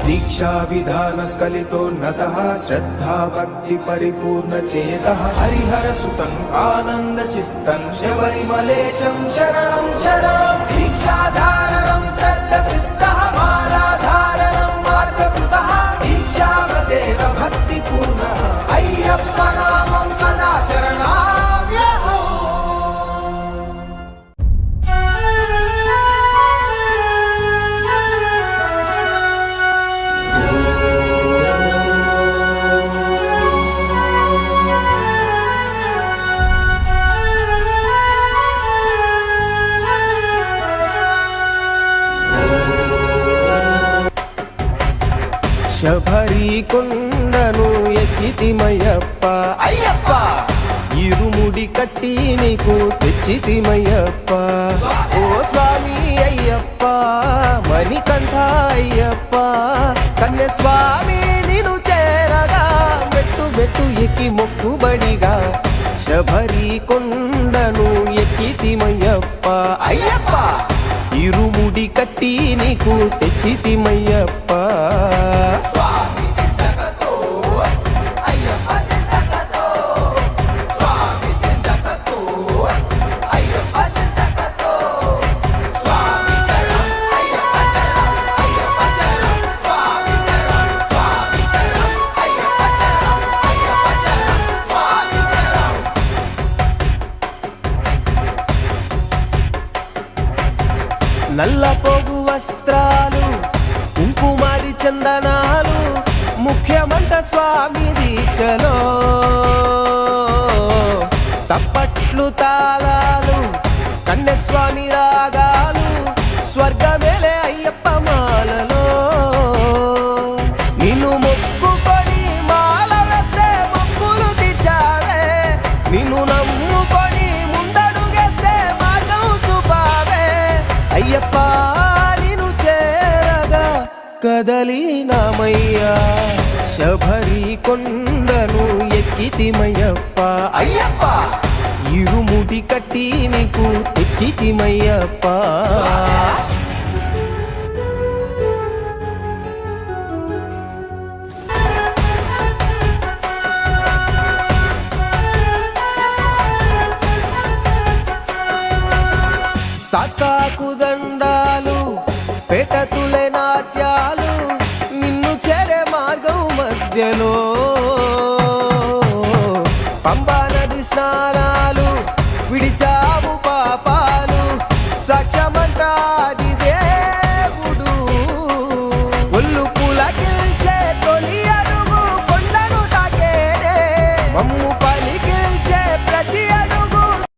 दीक्षा विधान स्खलितोन्नतः श्रद्धा भक्ति परिपूर्ण चेतः हरिहर सुतं आनंद चित्तं शबरिमलेशं शरणं शरणं दीक्षा धारणं सद्चित्तः माला धारणं मार्गकृतः दीक्षा व्रतेन भक्ति पूर्णः अय्यप्प नामं सदा शरणाम्यहम्। శబరి కొండను ఎక్కితిమయ్యప్ప అయ్యప్ప ఇరుముడి కట్టి నీకు తెచ్చితిమయ్యప్ప ఓ స్వామి అయ్యప్ప మణికంఠ అయ్యప్ప కన్య స్వామి నిన్ను చేరగా మెట్టు మెట్టు ఎక్కి మొక్కుబడిగా శబరి కొండను ఎక్కితిమయ్యప్ప అయ్యప్ప ఇరుముడి కట్టి నీకు తెచ్చితిమయ్యప్ప నల్ల పోగు వస్త్రాలు కుంకుమారి చందనాలు ముఖ్యమంట స్వామి దీక్షలో తప్పట్లు తాళాలు కన్యస్వామి రాగాలు స్వర్గమేలే అయ్యప్ప మాలలో నిన్ను మొక్కుకొని మాల వేస్తే మొక్కులు తీర్చావే నిన్ను నమ్ముకొని ముందడుగేస్తే మార్గం చూపావే అయ్యప్ప నిన్ను చేరగా కదలినామయ్యా శబరి కొండను ఎక్కితిమయ్యప్ప అయ్యప్ప ఇరుముడి కట్టి నీకు తెచ్చితిమయ్యప్ప శాస్త్రాకు దండాలు పేటతులే నాట్యాలు నిన్ను చేరే మార్గం మధ్యలో పంబా